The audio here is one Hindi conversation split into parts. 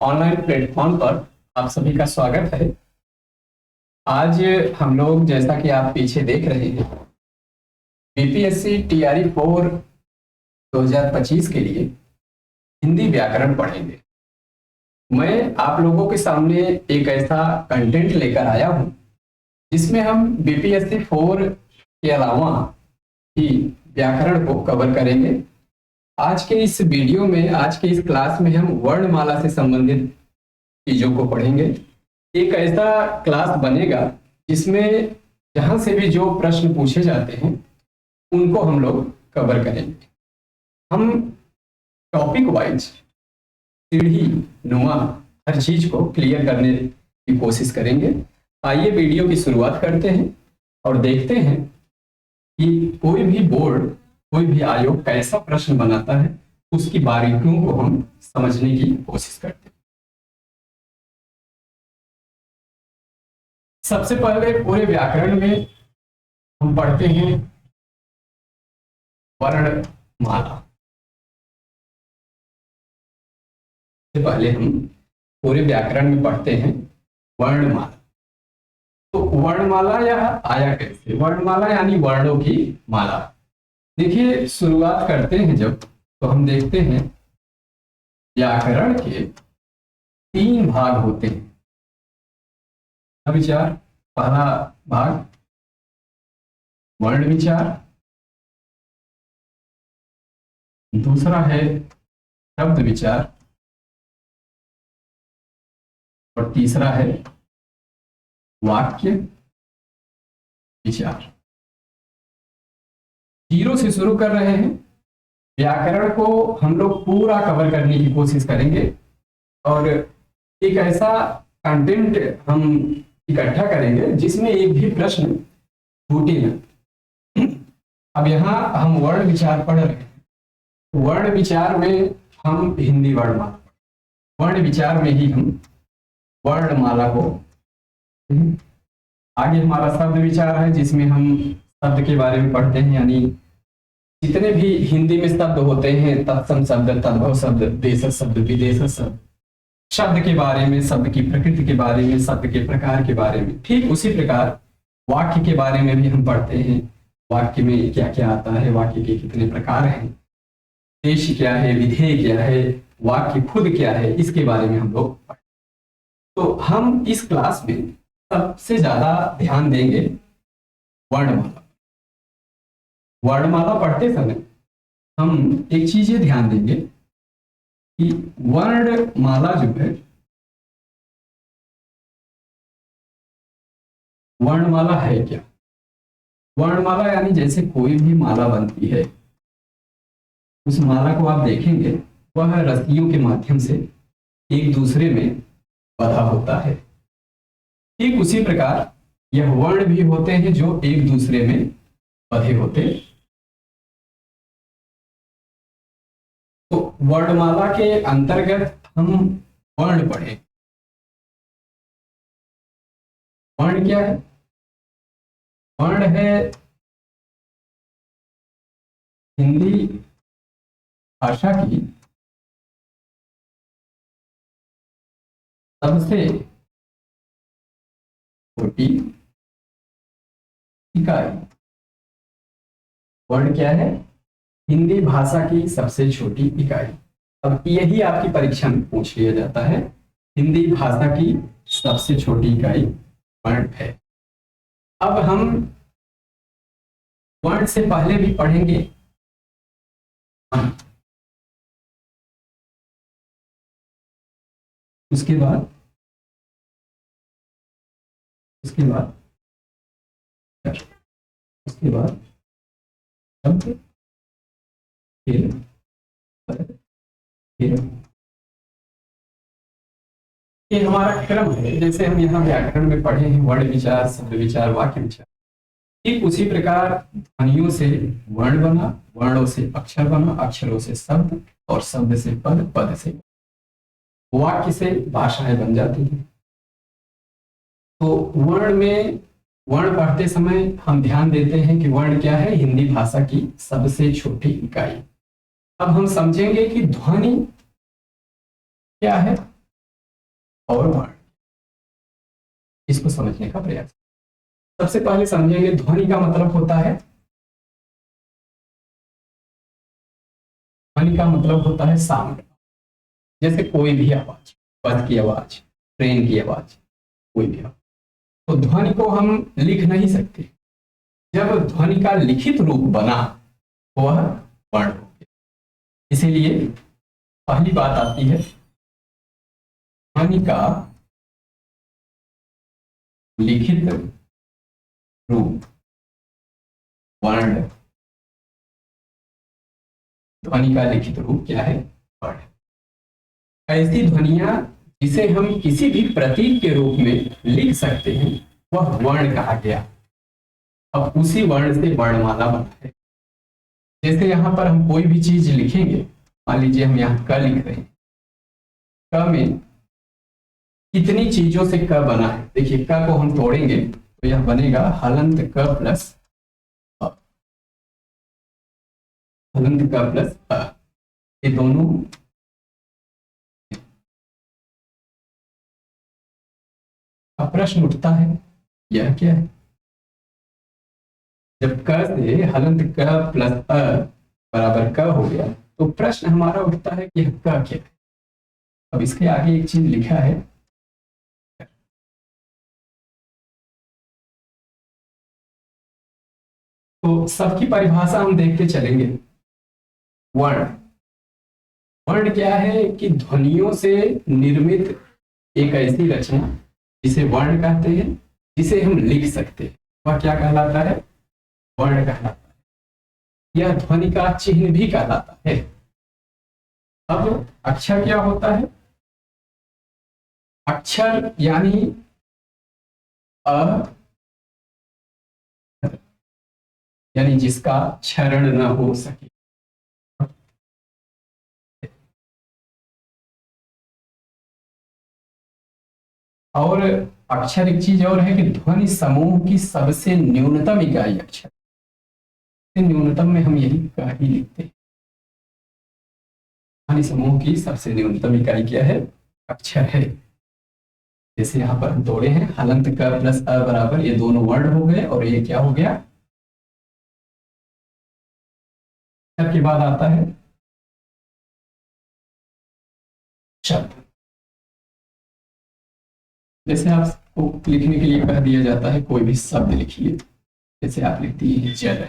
ऑनलाइन प्लेटफॉर्म पर आप सभी का स्वागत है। आज हम लोग जैसा कि आप पीछे देख रहे हैं बीपीएससी टीआरई 4 2025 के लिए हिंदी व्याकरण पढ़ेंगे। मैं आप लोगों के सामने एक ऐसा कंटेंट लेकर आया हूं जिसमें हम बीपीएससी 4 के अलावा भी व्याकरण को कवर करेंगे। आज के इस वीडियो में, आज के इस क्लास में हम वर्णमाला से संबंधित चीजों को पढ़ेंगे। एक ऐसा क्लास बनेगा जिसमें जहां से भी जो प्रश्न पूछे जाते हैं उनको हम लोग कवर करेंगे। हम टॉपिक वाइज सीढ़ी नुमा हर चीज को क्लियर करने की कोशिश करेंगे। आइए वीडियो की शुरुआत करते हैं और देखते हैं कि कोई भी बोर्ड, कोई भी आयोग कैसा प्रश्न बनाता है, उसकी बारीकियों को हम समझने की कोशिश करते हैं। सबसे पहले पूरे व्याकरण में हम पढ़ते हैं वर्णमाला। सबसे पहले हम पूरे व्याकरण में पढ़ते हैं वर्णमाला। तो वर्णमाला यह आया कैसे? वर्णमाला यानी वर्णों की माला। देखिए, शुरुआत करते हैं जब, तो हम देखते हैं व्याकरण के 3 भाग होते हैं। विचार, पहला भाग वर्ण विचार, दूसरा है शब्द विचार और तीसरा है वाक्य विचार। 0 से शुरू कर रहे हैं। व्याकरण को हम लोग पूरा कवर करने की कोशिश करेंगे और एक ऐसा कंटेंट हम इकट्ठा करेंगे जिसमें एक भी प्रश्न छूटे न। अब यहाँ हम वर्ण विचार पढ़ रहे हैं। वर्ण विचार में हम हिंदी वर्णमाला, वर्ण विचार में ही हम वर्णमाला को, आगे हमारा शब्द विचार है जिसमें हम शब्द के बारे में पढ़ते हैं, यानी जितने भी हिंदी में शब्द होते हैं, तत्सम शब्द, तद्भव शब्द, देशज शब्द, विदेशज शब्द, शब्द के बारे में, शब्द की प्रकृति के बारे में, शब्द के प्रकार के बारे में। ठीक उसी प्रकार वाक्य के बारे में भी हम पढ़ते हैं। वाक्य में क्या क्या आता है, वाक्य के कितने प्रकार हैं, देश क्या है, विधेय क्या है, वाक्य खुद क्या है, इसके बारे में हम लोग पढ़ते हैं। तो हम इस क्लास में सबसे ज्यादा ध्यान देंगे वर्णमाला। वर्णमाला पढ़ते समय हम एक चीज ये ध्यान देंगे कि वर्णमाला जो है, वर्णमाला है क्या? वर्णमाला यानी जैसे कोई भी माला बनती है, उस माला को आप देखेंगे वह रस्सियों के माध्यम से एक दूसरे में बंधा होता है। ठीक उसी प्रकार यह वर्ण भी होते हैं जो एक दूसरे में बंधे होते हैं। तो वर्णमाला के अंतर्गत हम वर्ण पढ़े। वर्ण क्या है? वर्ण है हिंदी भाषा की सबसे छोटी इकाई। वर्ण क्या है? हिंदी भाषा की सबसे छोटी इकाई। अब यही आपकी परीक्षा में पूछ लिया जाता है। हिंदी भाषा की सबसे छोटी इकाई वर्ण है। अब हम वर्ण से पहले भी पढ़ेंगे उसके बाद शब्द, फिर ये हमारा क्रम है। जैसे हम यहाँ व्याकरण में पढ़े हैं वर्ण विचार, शब्द विचार, वाक्य विचार, ठीक उसी प्रकार ध्वनियों से वर्ण बना, वर्णों से अक्षर बना, अक्षरों से शब्द और शब्द से पद, पद से वाक्य से भाषाएं बन जाती हैं। तो वर्ण में, वर्ण पढ़ते समय हम ध्यान देते हैं कि वर्ण क्या है? हिंदी भाषा की सबसे छोटी इकाई। अब हम समझेंगे कि ध्वनि क्या है। और वर्ण, इसको समझने का प्रयास। सबसे पहले समझेंगे ध्वनि का मतलब होता है, ध्वनि का मतलब होता है साउंड। जैसे कोई भी आवाज, बस की आवाज, ट्रेन की आवाज, कोई भी आवाज। तो ध्वनि को हम लिख नहीं सकते। जब ध्वनि का लिखित रूप बना वह वर्ण हो गया। इसीलिए पहली बात आती है ध्वनि का लिखित रूप वर्ण। ध्वनि का लिखित रूप क्या है? वर्ण। ऐसी ध्वनियां जिसे हम किसी भी प्रतीक के रूप में लिख सकते हैं वह वर्ण कहा गया। अब उसी वर्ण से वर्णमाला बनता है। जैसे यहां पर हम कोई भी चीज लिखेंगे, मान लीजिए हम यहाँ क लिख रहे हैं, क में कितनी चीजों से क बना है? देखिए क को हम तोड़ेंगे तो यह बनेगा हलंत क प्लस अ। हलंत क प्लस अ, ये दोनों का प्रश्न उठता है, यह क्या है? जब क से हलंत क प्लस अ बराबर क हो गया तो प्रश्न हमारा उठता है कि यह क क्या है। अब इसके आगे एक चीज लिखा है, तो सबकी परिभाषा हम देखते चलेंगे। वर्ण, वर्ण क्या है कि ध्वनियों से निर्मित एक ऐसी रचना जिसे वर्ण कहते हैं, जिसे हम लिख सकते हैं, वह क्या कहलाता है? वर्ण कहलाता है। यह ध्वनि का चिन्ह भी कहलाता है। अब अक्षर क्या होता है? अक्षर यानी अ, यानी जिसका क्षरण न हो सके। और अक्षर एक चीज और है कि ध्वनि समूह की सबसे न्यूनतम इकाई अक्षर। न्यूनतम में हम यही का ही लिखते हैं। ध्वनि समूह की सबसे न्यूनतम इकाई क्या है? अक्षर है। जैसे यहाँ पर हम तोड़े हैं हलंत क प्लस अ बराबर, ये दोनों वर्ण हो गए और ये क्या हो गया? अक्षर के बाद आता है शब्द। जैसे आपको लिखने के लिए कह दिया जाता है कोई भी शब्द लिखिए, जैसे आप लिख दिए जल,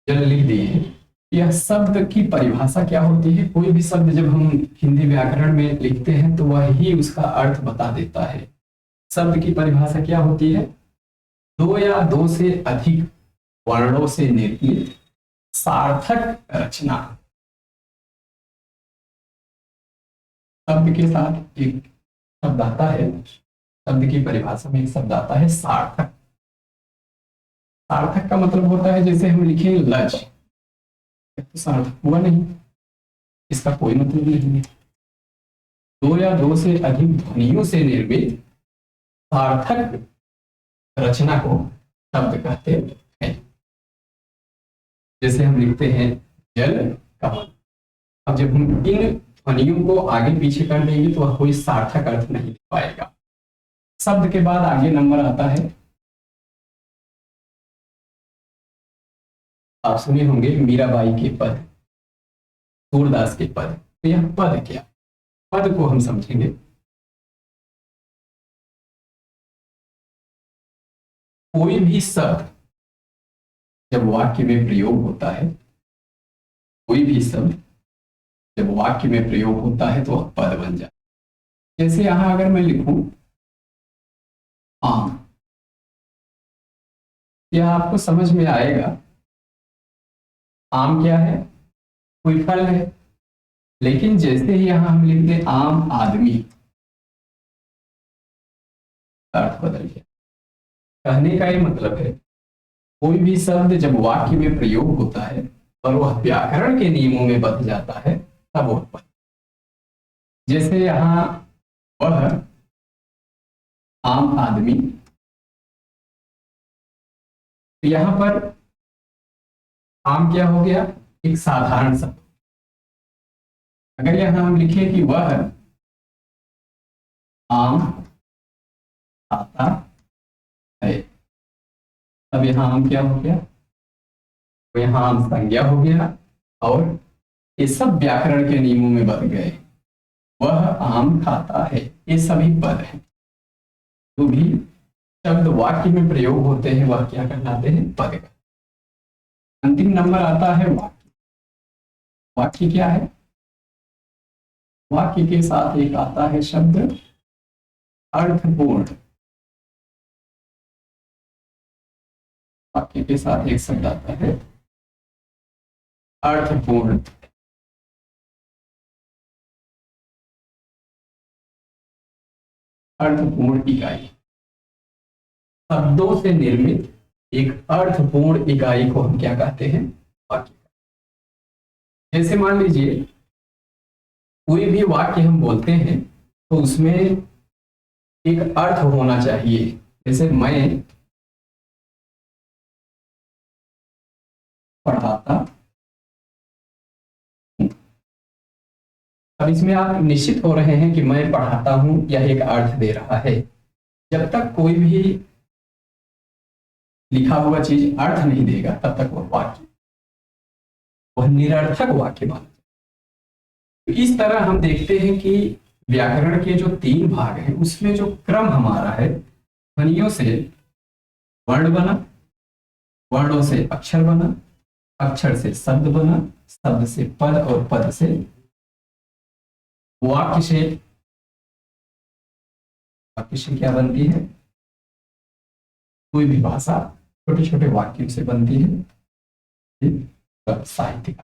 जल लिख दिए। यह शब्द की परिभाषा क्या होती है? कोई भी शब्द जब हम हिंदी व्याकरण में लिखते हैं तो वह ही उसका अर्थ बता देता है। शब्द की परिभाषा क्या होती है? दो या दो से अधिक वर्णों से निर्मित सार्थक रचना। शब्द के साथ एक शब्द आता है, शब्द की परिभाषा में एक शब्द आता है सार्थक। सार्थक का मतलब होता है जैसे हम लिखें लज, तो सार्थक हुआ नहीं, इसका कोई मतलब नहीं है। दो या दो से अधिक ध्वनियों से निर्मित सार्थक रचना को शब्द कहते हैं। जैसे हम लिखते हैं जल कमल। अब जब हम इन ध्वनियों को आगे पीछे कर देंगे तो वह कोई सार्थक अर्थ नहीं दे पाएगा। शब्द के बाद आगे नंबर आता है, आप सुने होंगे मीराबाई के पद, सूरदास के पद। तो यह पद क्या? पद को हम समझेंगे। कोई भी शब्द जब वाक्य में प्रयोग होता है, कोई भी शब्द जब वाक्य में प्रयोग होता है तो वह पद बन जाता है। जैसे यहां अगर मैं लिखूं आम, यह आपको समझ में आएगा। आम क्या है? कोई फल है। लेकिन जैसे ही यहां हम लिख दें आम आदमी, अर्थ बदल गया। कहने का ये मतलब है कोई भी शब्द जब वाक्य में प्रयोग होता है और वह व्याकरण के नियमों में बदल जाता है तब वह पद। जैसे यहां वह आम आदमी, तो यहां पर आम क्या हो गया? एक साधारण शब्द। अगर यहां हम लिखें कि वह आम खाता है। अब यहाँ आम क्या हो गया, तो यहाँ आम संज्ञा हो गया और ये सब व्याकरण के नियमों में बदल गए। वह आम खाता है, ये सभी पद है, जो भी शब्द वाक्य में प्रयोग होते हैं वह क्या कहलाते हैं, पद। अंतिम नंबर आता है वाक्य। वाक्य क्या है, वाक्य के साथ एक आता है शब्द अर्थपूर्ण। वाक्य के साथ एक शब्द आता है अर्थपूर्ण। अर्थपूर्ण इकाई, शब्दों से निर्मित एक अर्थपूर्ण इकाई को हम क्या कहते हैं, वाक्य। जैसे मान लीजिए कोई भी वाक्य हम बोलते हैं तो उसमें एक अर्थ होना चाहिए। जैसे मैं पढ़ाता हूं। अब इसमें आप निश्चित हो रहे हैं कि मैं पढ़ाता हूं यह एक अर्थ दे रहा है। जब तक कोई भी लिखा हुआ चीज अर्थ नहीं देगा तब तक वह वाक्य, वह निरर्थक वाक्य माना। तो इस तरह हम देखते हैं कि व्याकरण के जो 3 भाग हैं उसमें जो क्रम हमारा है, ध्वनियों से वर्ण बना, वर्णों से अक्षर बना, अक्षर से शब्द बना, शब्द से पद और पद से वाक्य से, वाक्य से क्या बनती है, कोई भी भाषा छोटे छोटे वाक्यों से बनती है, साहित्य।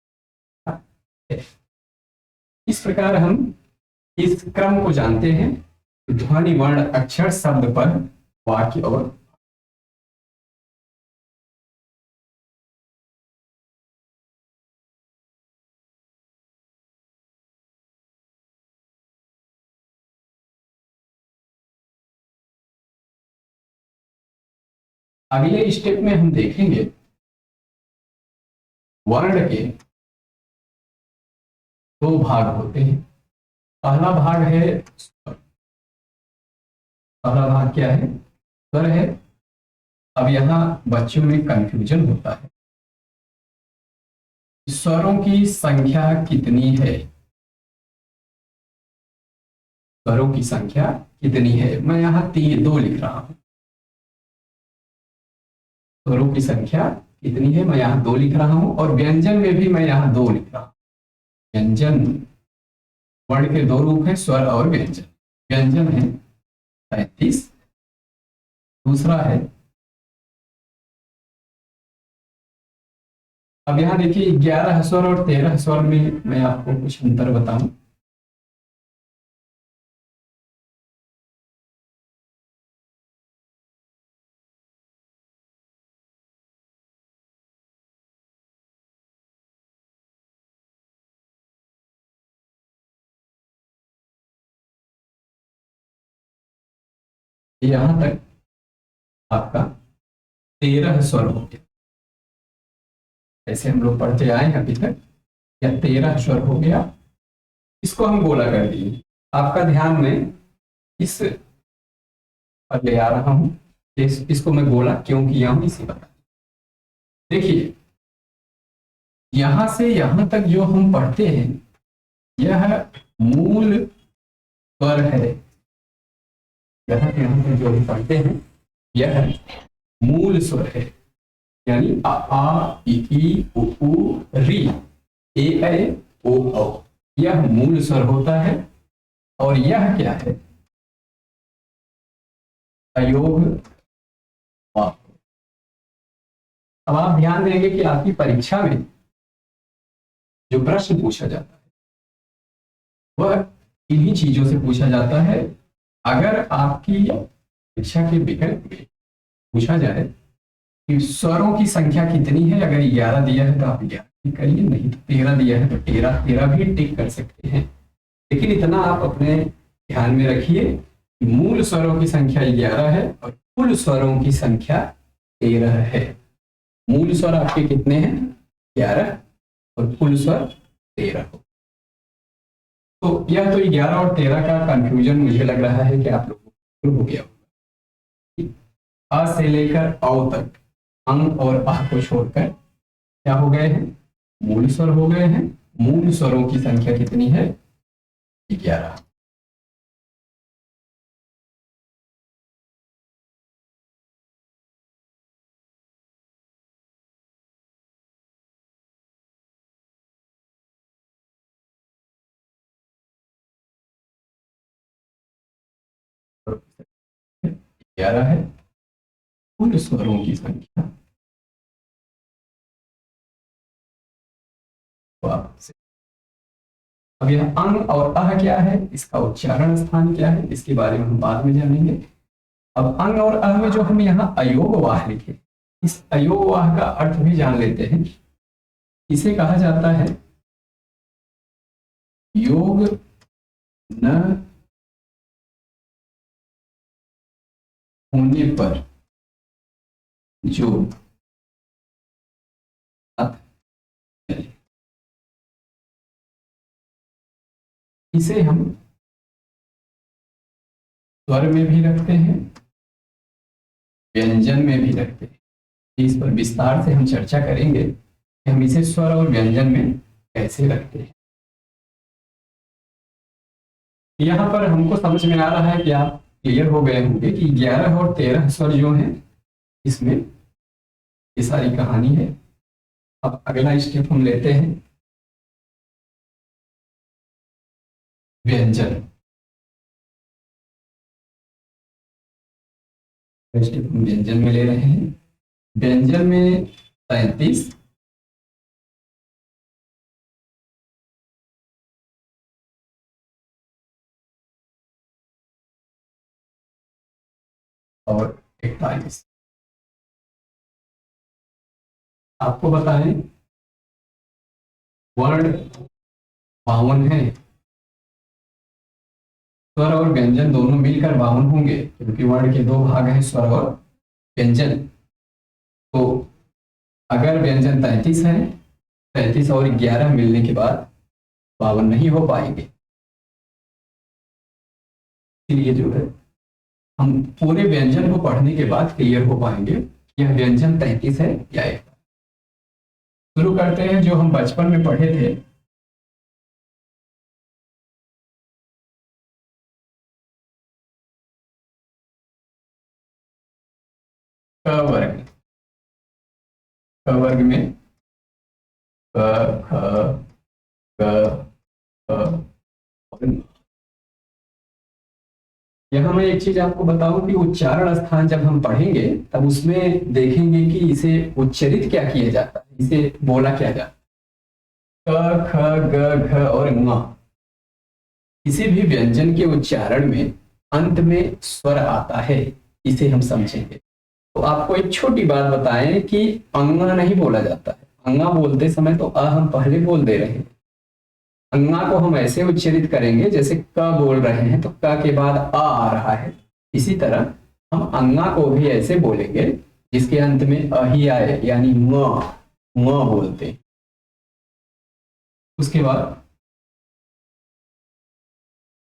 इस प्रकार हम इस क्रम को जानते हैं, ध्वनि वर्ण अक्षर शब्द पद वाक्य और अगले स्टेप में हम देखेंगे वर्ण के 2 भाग होते हैं। पहला भाग है स्वर। पहला भाग क्या है, स्वर है। अब यहां बच्चों में कंफ्यूजन होता है, स्वरों की संख्या कितनी है, स्वरों की संख्या कितनी है। मैं यहां 2 लिख रहा हूं, स्वरों की संख्या कितनी है, मैं यहां 2 लिख रहा हूं। और व्यंजन में भी मैं यहां 2 लिख रहा हूं। व्यंजन, वर्ण के 2 रूप हैं, स्वर और व्यंजन। व्यंजन है 35, दूसरा है, अब यहां देखिए 11 स्वर और 13 स्वर में मैं आपको कुछ अंतर बताऊं। यहां तक आपका 13 स्वर हो गया, ऐसे हम लोग पढ़ते आए हैं अभी तक, या 13 स्वर हो गया। इसको हम गोला कर दिए। आपका ध्यान में इस पर ले आ रहा हूं, इसको मैं गोला क्यों किया हूं इसी बता। देखिए यहां से यहां तक जो हम पढ़ते हैं यह मूल स्वर है। यहां से यहां तक जो हम पढ़ते हैं यह मूल स्वर है, यानी अ आ इ ई उ ऊ री ए ओ औ, यह मूल स्वर होता है। और यह क्या है, अयोग वाक्य। अब आप ध्यान देंगे कि आपकी परीक्षा में जो प्रश्न पूछा जाता है वह इन्हीं चीजों से पूछा जाता है। अगर आपकी परीक्षा के विकल्प में पूछा जाए कि स्वरों की संख्या कितनी है, अगर 11 दिया है तो आप 11 टिक करिए, नहीं तो 13 दिया है तो 13 भी टिक कर सकते हैं। लेकिन इतना आप अपने ध्यान में रखिए कि मूल स्वरों की संख्या 11 है और कुल स्वरों की संख्या 13 है। मूल स्वर आपके कितने हैं, 11, और कुल स्वर 13 हो। तो यह तो 11 और 13 का कंफ्यूजन मुझे लग रहा है कि आप लोगों को शुरू हो गया होगा। अ से लेकर औ तक अंग और आह को छोड़कर क्या हो गए हैं, मूल स्वर हो गए हैं। मूल स्वरों की संख्या कितनी है, 11। ग्यारह है कुल स्वरों की संख्या। वापस अब यह अंग और अह क्या है, इसका उच्चारण स्थान क्या है, इसके बारे में हम बाद में जानेंगे। अब अंग और अह में जो हम यहाँ अयोगवाह लिखे, इस अयोगवाह का अर्थ भी जान लेते हैं। इसे कहा जाता है योग न होने पर जो अर्थ है, इसे हम स्वर में भी रखते हैं, व्यंजन में भी रखते हैं। इस पर विस्तार से हम चर्चा करेंगे कि हम इसे स्वर और व्यंजन में कैसे रखते हैं। यहाँ पर हमको समझ में आ रहा है कि आप क्लियर हो गए होंगे कि 11 और 13 स्वर जो हैं, इसमें ये सारी कहानी है। अब अगला स्टेप हम लेते हैं व्यंजन। स्टेप हम व्यंजन में ले रहे हैं। व्यंजन में 33 और 41। आपको बताएं वर्ण 52 है, स्वर और व्यंजन दोनों मिलकर 52 होंगे, क्योंकि वर्ण के दो भाग हैं, स्वर और व्यंजन। तो अगर व्यंजन 33 है, 33 और 11 मिलने के बाद 52 नहीं हो पाएंगे। इसलिए जो है हम पूरे व्यंजन को पढ़ने के बाद क्लियर हो पाएंगे यह व्यंजन 33 है या 1। शुरू करते हैं जो हम बचपन में पढ़े थे। क वर्ग, क वर्ग में क ख ग प और न। यहाँ मैं एक चीज आपको बताऊं कि उच्चारण स्थान जब हम पढ़ेंगे तब उसमें देखेंगे कि इसे उच्चरित क्या किया जाता है, इसे बोला क्या जाता है। क ख ग घ और ङ, किसी भी व्यंजन के उच्चारण में अंत में स्वर आता है, इसे हम समझेंगे। तो आपको एक छोटी बात बताएं कि अंगा नहीं बोला जाता है। अंगा बोलते समय तो अ हम पहले बोल दे रहे हैं। अंगा को हम ऐसे उच्चारित करेंगे जैसे क बोल रहे हैं तो क के बाद आ रहा है। इसी तरह हम अंगा को भी ऐसे बोलेंगे जिसके अंत में अ ही आए, यानी म बोलते हैं। उसके बाद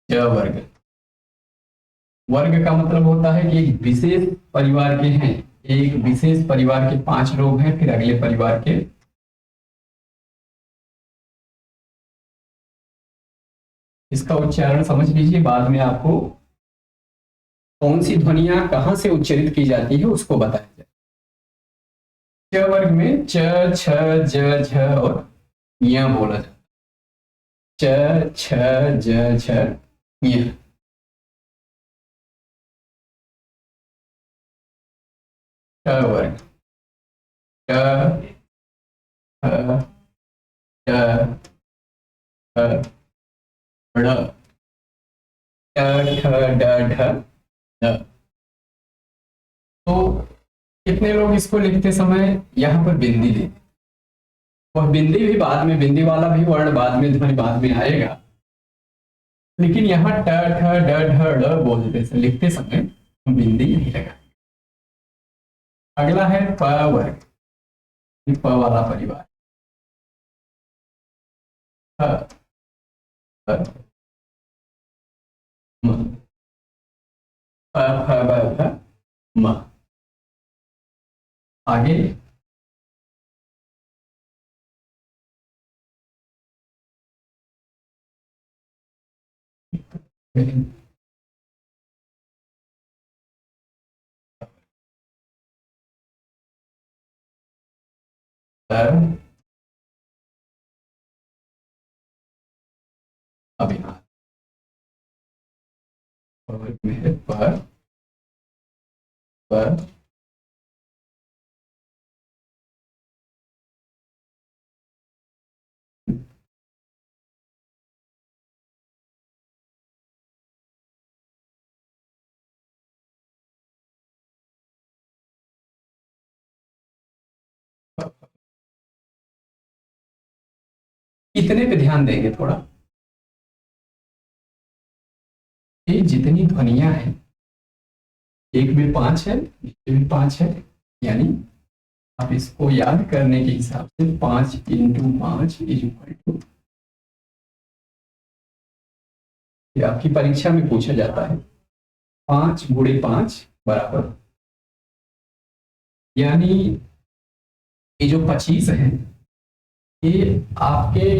ज वर्ग। वर्ग का मतलब होता है कि एक विशेष परिवार के हैं, एक विशेष परिवार के 5 लोग हैं, फिर अगले परिवार के। इसका उच्चारण समझ लीजिए, बाद में आपको कौन सी ध्वनियां कहां से उच्चारित की जाती है उसको बताया जाए। च वर्ग में च छ ज झ और य बोला जाता है। च छ ज झ य। ट वर्ग ट ठ ड ढ ड़, ट ठ ड ढ ड। तो कितने लोग इसको लिखते समय यहाँ पर बिंदी लेते, और बिंदी भी बाद में, बिंदी वाला भी वर्ण बाद में, ध्वनि बाद में आएगा, लेकिन यहाँ ट ठ ड ढ ड़ बोलते से लिखते समय हम बिंदी नहीं लगा। अगला है प वर्ग, प वाला परिवार। फ, फ, म, प फ ब भ म। आगे पर, अब यहाँ और में है पर इतने पे ध्यान देंगे थोड़ा। ये जितनी ध्वनियां हैं, एक में 5 है, दूसरे में 5 है, यानी आप इसको याद करने के हिसाब से 5 × 5 इज इक्वल टू, ये आपकी परीक्षा में पूछा जाता है, 5 × 5 बराबर, यानी ये जो 25 है ये आपके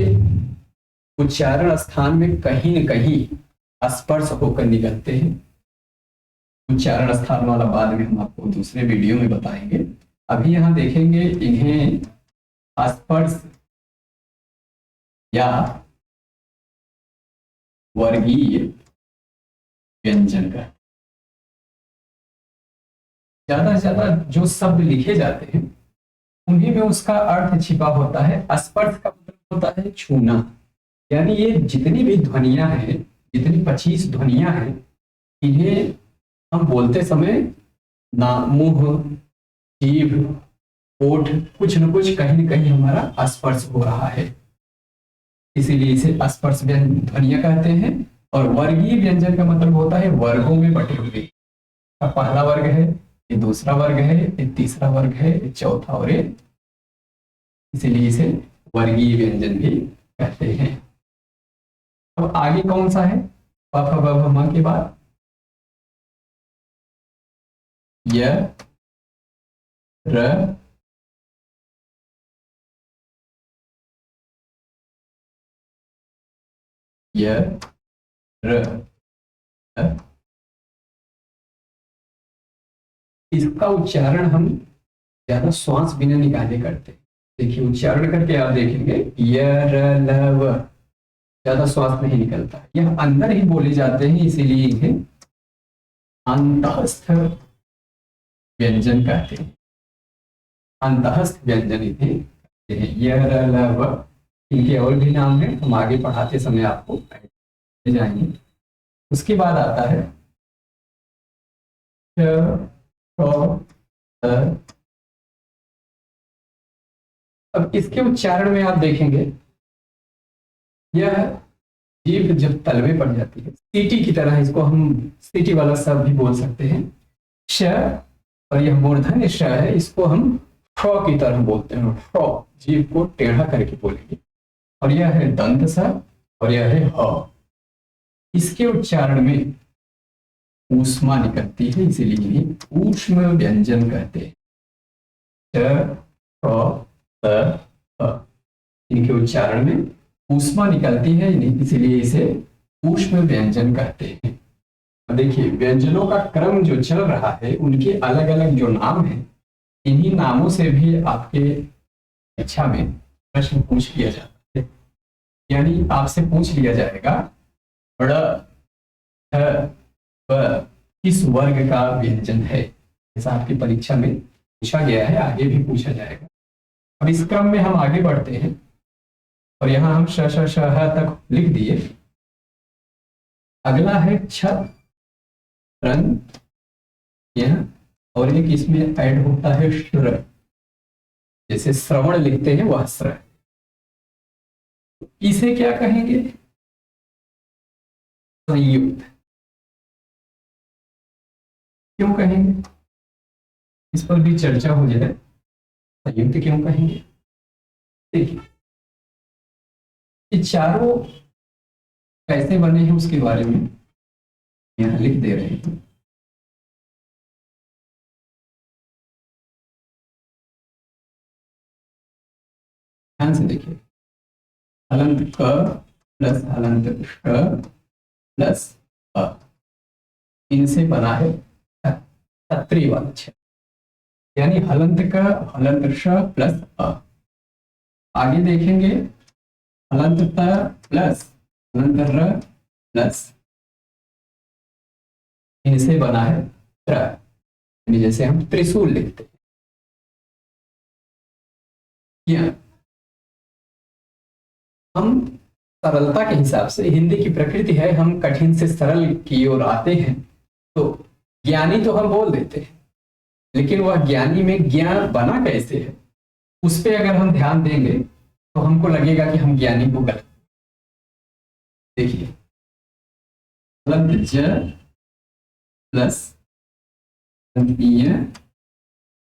उच्चारण स्थान में कहीं न कहीं स्पर्श होकर निकलते हैं। उच्चारण स्थान वाला बाद में हम आपको दूसरे वीडियो में बताएंगे। अभी यहाँ देखेंगे इन्हें स्पर्श या वर्गीय व्यंजन का, ज्यादा से ज्यादा जो शब्द लिखे जाते हैं उन्हीं में उसका अर्थ छिपा होता है। स्पर्श का मतलब होता है छूना, यानी ये जितनी भी ध्वनियां हैं, जितनी 25 ध्वनियां हैं, इन्हें हम बोलते समय ना मुंह, जीभ, ओठ, कुछ न कुछ कहीं न कहीं हमारा स्पर्श हो रहा है, इसीलिए इसे स्पर्श ध्वनियां कहते हैं। और वर्गीय व्यंजन का मतलब होता है वर्गों में बटे हुए। अब पहला वर्ग है, ये दूसरा वर्ग है, ये तीसरा वर्ग है, ये चौथा, और ये, इसीलिए इसे वर्गीय व्यंजन भी कहते हैं। अब आगे कौन सा है? प फ ब भ म के बाद य र य र, इसका उच्चारण हम ज्यादा श्वास बिना निकाले करते हैं। देखिए उच्चारण करके आप देखेंगे य र ल व, ज्यादा श्वास नहीं निकलता, यह अंदर ही बोले जाते हैं, इसीलिए इन्हें अंतःस्थ व्यंजन कहते हैं। अंतःस्थ व्यंजन इन्हें कहते हैं, य र ल व। इनके और भी नाम हैं, हम आगे पढ़ाते समय आपको ले जाएंगे। उसके बाद आता है श, क, त। अब इसके उच्चारण में आप देखेंगे यह जीभ जब तलवे पड़ जाती है, सीटी की तरह, इसको हम सीटी वाला शब्द भी बोल सकते हैं, श, और यह मूर्धन्य श है, इसको हम फ की तरह बोलते हैं, फ, जीभ को टेढ़ा करके बोलेंगे। और यह है दंत स, और यह है ह। इसके उच्चारण में ऊष्मा निकलती है, इसीलिए इन्हें ऊष्म व्यंजन कहते हैं। श, फ, त, फ, इनके उच्चारण में ऊष्मा निकलती है, इसीलिए इसे ऊष्म व्यंजन कहते हैं। देखिए व्यंजनों का क्रम जो चल रहा है, उनके अलग अलग जो नाम हैं, इन्हीं नामों से भी आपके परीक्षा में प्रश्न पूछ लिया जाता है। यानी आपसे पूछ लिया जाएगा ड़, ठ, ब किस वर्ग का व्यंजन है, ऐसा आपकी परीक्षा में पूछा गया है, आगे भी पूछा जाएगा। अब इस क्रम में हम आगे बढ़ते हैं, और यहां हम श श श ह तक लिख दिए। अगला है छत, रन, यह, और एक इसमें ऐड होता है श्र, जैसे श्रवण लिखते हैं वह श्र। इसे क्या कहेंगे? संयुक्त। क्यों कहेंगे, इस पर भी चर्चा हो जाए। संयुक्त क्यों कहेंगे? देखिए ये चारों कैसे बने हैं उसके बारे में यहाँ लिख दे रहे हैं। ध्यान से देखिए, हलंत क प्लस हलंत श प्लस अ, इनसे बना है छत्री वाला क्षेत्र, यानी हलंत क हलंत श प्लस अ। आगे देखेंगे हलंत त प्लस हलंत र प्लस इनसे बना है त्र, यानी जैसे हम त्रिशूल लिखते हैं। हम सरलता के हिसाब से, हिंदी की प्रकृति है हम कठिन से सरल की ओर आते हैं, तो ज्ञानी तो हम बोल देते हैं, लेकिन वह ज्ञानी में ज्ञान बना कैसे है उस पर अगर हम ध्यान देंगे तो हमको लगेगा कि हम ज्ञानी को गलत। देखिए हलंत ज प्लस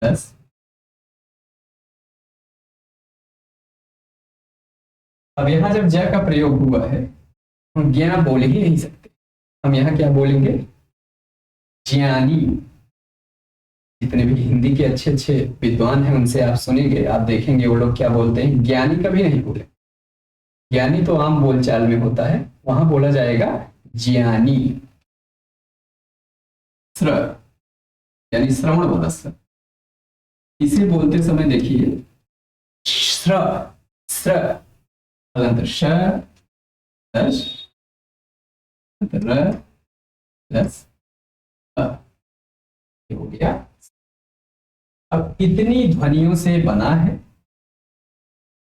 प्लस अब यहां जब ज का प्रयोग हुआ है हम ज्ञान बोल ही नहीं सकते, हम यहाँ क्या बोलेंगे, ज्ञानी। जितने भी हिंदी के अच्छे अच्छे विद्वान हैं उनसे आप सुनेंगे, आप देखेंगे वो लोग क्या बोलते हैं, ज्ञानी कभी नहीं बोले। ज्ञानी तो आम बोलचाल में होता है, वहां बोला जाएगा ज्ञानी। श्र यानी श्रवण मनस्य, इसे बोलते समय देखिए श्र श्र हलंत श प्लस र प्लस अ हो गया। अब इतनी ध्वनियों से बना है,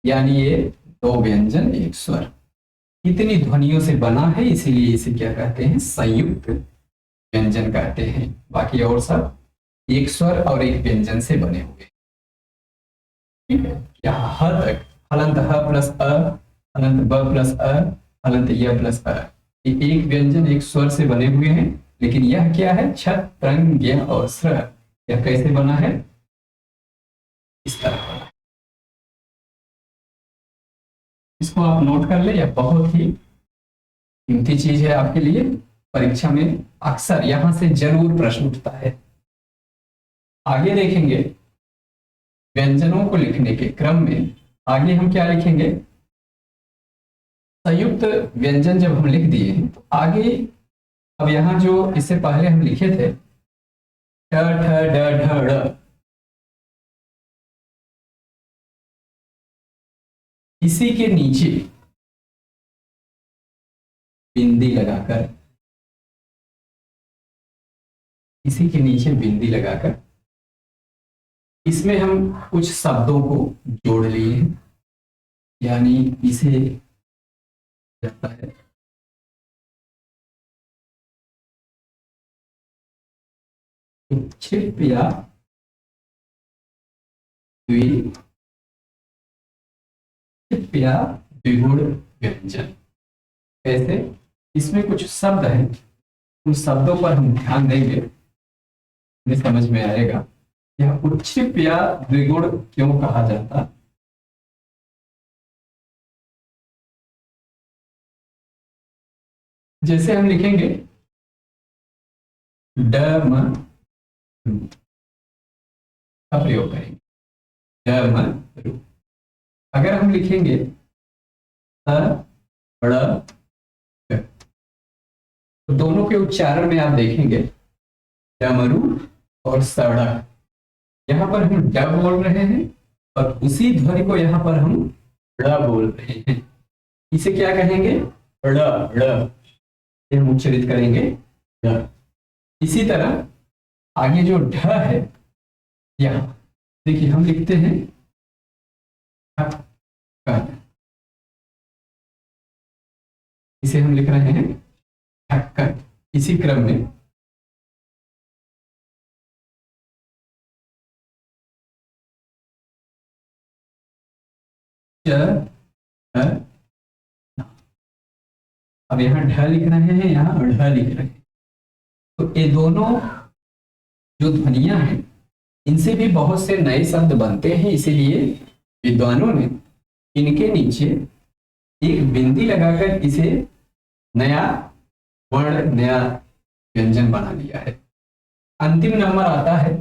यानी ये दो व्यंजन एक स्वर, इतनी ध्वनियों से बना है, इसीलिए इसे क्या कहते हैं, संयुक्त व्यंजन कहते हैं। बाकी और सब एक स्वर और एक व्यंजन से बने हुए। ठीक है, यहाँ ह तक हलंत ह प्लस अ, हलंत ब प्लस अ, हलंत य प्लस अ, ये एक व्यंजन एक स्वर से बने हुए हैं। लेकिन यह क्या है, छत त्रंग ज्ञ और स्र, यह कैसे बना है, इस तरह बना है। इसको आप नोट कर ले, यह बहुत ही कीमती चीज है आपके लिए, परीक्षा में अक्सर यहां से जरूर प्रश्न उठता है। आगे देखेंगे व्यंजनों को लिखने के क्रम में, आगे हम क्या लिखेंगे, संयुक्त व्यंजन जब हम लिख दिए हैं तो आगे अब यहां जो इससे पहले हम लिखे थे ठ ठ ड ढ ड़, इसी के नीचे बिंदी लगाकर, इसी के नीचे बिंदी लगाकर इसमें हम कुछ शब्दों को जोड़ लिए हैं, यानी इसे जाता है क्षिप या द्विगुण व्यंजन। कैसे, इसमें कुछ शब्द हैं, उन शब्दों पर हम ध्यान देंगे, हमें समझ में आएगा यह उच्छिप या द्विगुण क्यों कहा जाता। जैसे हम लिखेंगे ड म रु का प्रयोग करेंगे, ड म रु। अगर हम लिखेंगे त ड़ ग, तो दोनों के उच्चारण में आप देखेंगे डमरू और सड़क, यहां पर हम ड बोल रहे हैं और उसी ध्वनि को यहां पर हम ड़ बोल रहे हैं। इसे क्या कहेंगे, ड़ ड़, हम उच्चारित करेंगे ड़। इसी तरह आगे जो ढ है, यहां देखिए हम लिखते हैं ढक्कन, इसे हम लिख रहे हैं ढक्कन। इसी क्रम में च अब यहाँ ढ लिख रहे हैं, यहाँ ढ लिख रहे हैं, तो ये दोनों जो ध्वनियां हैं इनसे भी बहुत से नए शब्द बनते हैं। इसीलिए विद्वानों ने इनके नीचे एक बिंदी लगाकर इसे नया वर्ण, नया व्यंजन बना लिया है। अंतिम नंबर आता है,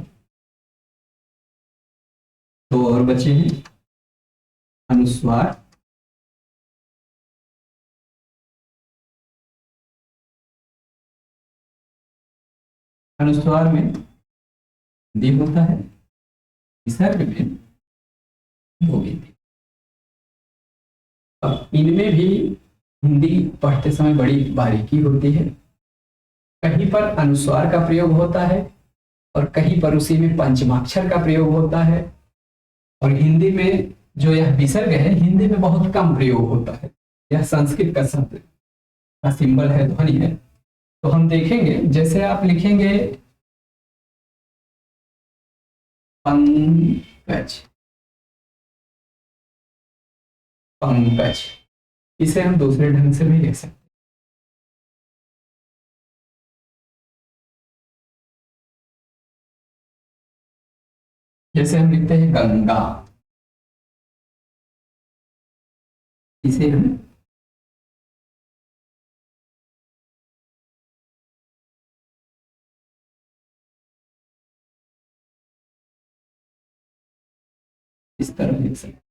दो और बचे हैं, अनुस्वार, अनुस्वार में हिंदी होता है, विसर्ग में दो बिंदी। अब इनमें भी हिंदी पढ़ते समय बड़ी बारीकी होती है, कहीं पर अनुस्वार का प्रयोग होता है और कहीं पर उसी में पंचमाक्षर का प्रयोग होता है। और हिंदी में जो यह विसर्ग है, हिंदी में बहुत कम प्रयोग होता है। यह संस्कृत का शब्द का सिंबल है, ध्वनि है। तो हम देखेंगे, जैसे आप लिखेंगे पंकज, पंकज, इसे हम दूसरे ढंग से भी लिख सकते हैं। जैसे हम लिखते हैं गंगा, इसे हम इस तरह लिख सकते हैं।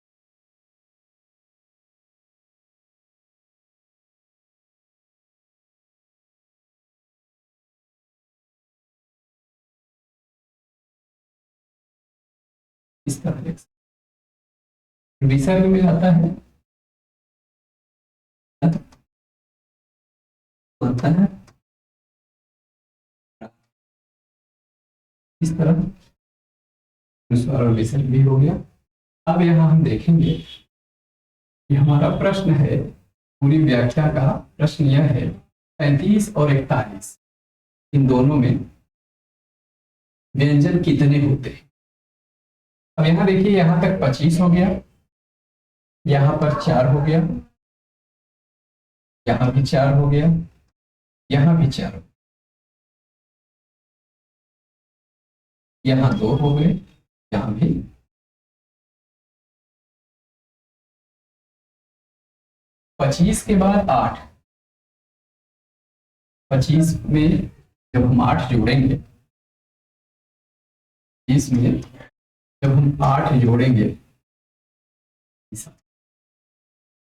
इस तरह लिख सकते हैं। विसर्ग में आता है, होता है इस तरह, अनुस्वार और विसर्ग भी हो गया। अब यहाँ हम देखेंगे कि हमारा प्रश्न है, पूरी व्याख्या का प्रश्न यह है, 35 और 41 इन दोनों में व्यंजन कितने होते हैं। अब यहाँ देखिए, यहाँ तक 25 हो गया, यहाँ पर 4 हो गया, यहाँ भी 4 हो गया, यहाँ भी 4 हो गया, यहाँ 2 हो गए, यहाँ भी 25 के बाद 8, 25 में जब हम 8 जोड़ेंगे, इसमें जब हम 8 जोड़ेंगे,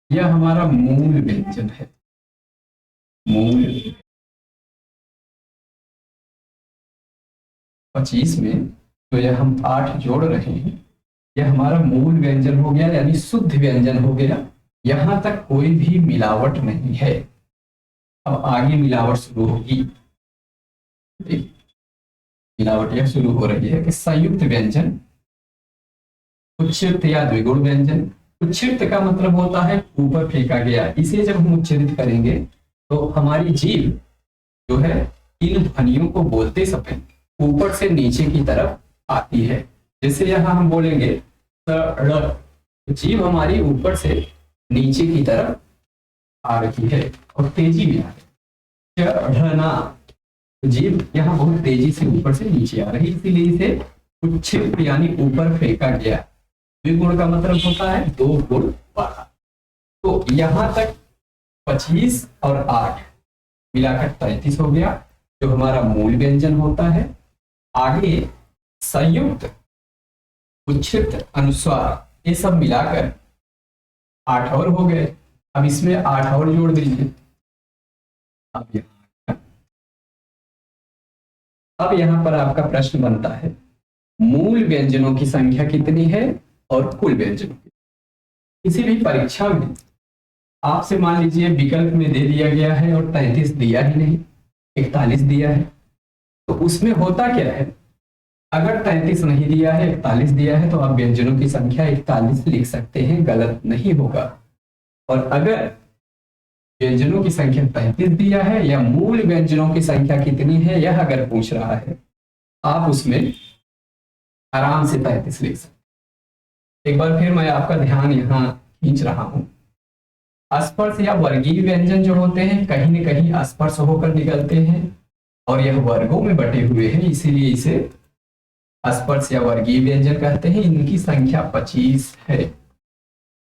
यह हमारा मूल व्यंजन है। मूल 25 में तो यह हम 8 जोड़ रहे हैं, यह हमारा मूल व्यंजन हो गया, यानी शुद्ध व्यंजन हो गया। यहां तक कोई भी मिलावट नहीं है। अब आगे मिलावट शुरू होगी, मिलावट यह शुरू हो रही है कि संयुक्त व्यंजन, उच्चृत या द्विगुण व्यंजन। उच्चृत का मतलब होता है ऊपर फेंका गया, इसे जब हम उच्चरित करेंगे तो हमारी जीभ जो है इन ध्वनियों को बोलते समय ऊपर से नीचे की तरफ आती है। जैसे यहाँ हम बोलेंगे तो जीभ हमारी ऊपर से नीचे की तरफ आ रही है और तेजी में आ रही है। जीभ यहाँ बहुत तेजी से ऊपर से नीचे आ रही है, इसीलिए इसे उच्छिष्ट यानी ऊपर फेंका गया। द्विगुण का मतलब होता है 2 गुण वाला। तो यहां तक 25 और 8 मिलाकर 33 हो गया, जो हमारा मूल व्यंजन होता है। आगे संयुक्त, उच्छिष्ट, अनुस्वार, ये सब मिलाकर 8 और हो गए। अब इसमें 8 और जोड़ दीजिए। अब यहां पर आपका प्रश्न बनता है, मूल व्यंजनों की संख्या कितनी है और कुल व्यंजनों की। किसी भी परीक्षा में आपसे मान लीजिए विकल्प में दे दिया गया है और 33 दिया ही नहीं, 41 दिया है, तो उसमें होता क्या है, अगर 33 नहीं दिया है, 41 दिया है, तो आप व्यंजनों की संख्या 41 लिख सकते हैं, गलत नहीं होगा। और अगर व्यंजनों की संख्या 35 दिया है या मूल व्यंजनों की संख्या कितनी है यह अगर पूछ रहा है, आप उसमें आराम से 35 लिख सकते। एक बार फिर मैं आपका ध्यान यहाँ खींच रहा हूं, स्पर्श या वर्गीय व्यंजन जो होते हैं कहीं न कहीं स्पर्श होकर निकलते हैं और यह वर्गों में बटे हुए हैं, इसीलिए इसे स्पर्श या वर्गीय व्यंजन कहते हैं। इनकी संख्या 25 है।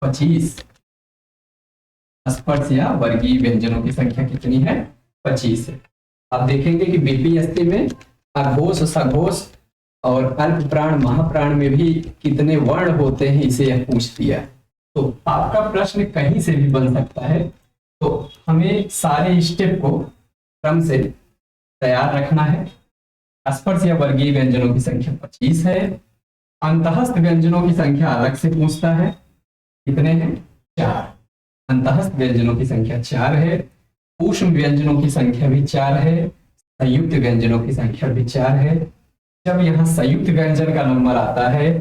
25 स्पर्श या वर्गीय व्यंजनों की संख्या कितनी है? 25 है। आप देखेंगे कि बीपीएससी में अघोष सघोष और अल्प प्राण महाप्राण में भी कितने वर्ण होते हैं इसे यह पूछ दिया। तो आपका प्रश्न कहीं से भी बन सकता है, तो हमें सारे स्टेप को क्रम से तैयार रखना है। स्पर्श या वर्गीय व्यंजनों की संख्या 25 है। अंतःस्थ व्यंजनों की संख्या अलग से पूछता है, कितने हैं? 4। अंतःस्थ व्यंजनों की संख्या 4 है। ऊष्म व्यंजनों की संख्या भी 4 है। संयुक्त व्यंजनों की संख्या भी 4 है। जब यहाँ संयुक्त व्यंजन का नंबर आता है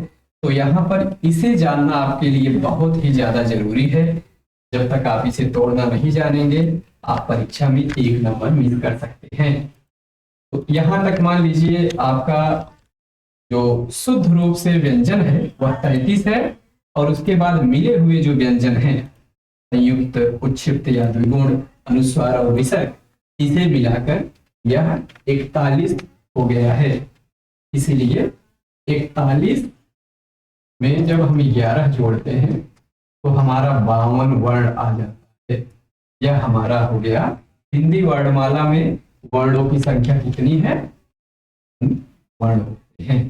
तो यहाँ पर इसे जानना आपके लिए बहुत ही ज्यादा जरूरी है। जब तक आप इसे तोड़ना नहीं जानेंगे आप परीक्षा में 1 नंबर मिस कर सकते हैं। तो यहाँ तक मान लीजिए आपका जो शुद्ध रूप से व्यंजन है वह 33 है, और उसके बाद मिले हुए जो व्यंजन हैं संयुक्त, उच्छिष्ट या द्विगुण, अनुस्वार और विसर्ग, इसे मिलाकर यह 41 हो गया है। इसीलिए 41 में जब हम 11 जोड़ते हैं तो हमारा 52 वर्ण आ जाता है। यह हमारा हो गया हिंदी वर्णमाला में वर्णों की संख्या कितनी है? वर्ण होते हैं।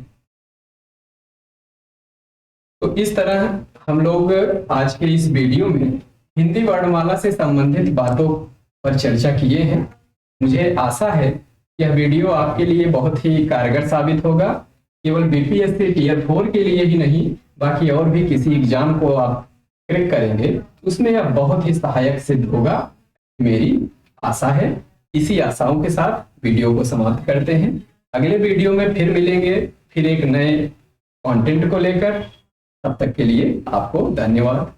तो इस तरह हम लोग आज के इस वीडियो में हिंदी वर्णमाला से संबंधित बातों पर चर्चा किए हैं। मुझे आशा है कि यह वीडियो आपके लिए बहुत ही कारगर साबित होगा। केवल बीपीएससी टियर 4 के लिए ही नहीं, बाकी और भी किसी एग्जाम को आप क्रैक करेंगे उसमें यह बहुत ही सहायक सिद्ध होगा, मेरी आशा है। इसी आशाओं के साथ वीडियो को समाप्त करते हैं। अगले वीडियो में फिर मिलेंगे, फिर एक नए कंटेंट को लेकर। तब तक के लिए आपको धन्यवाद।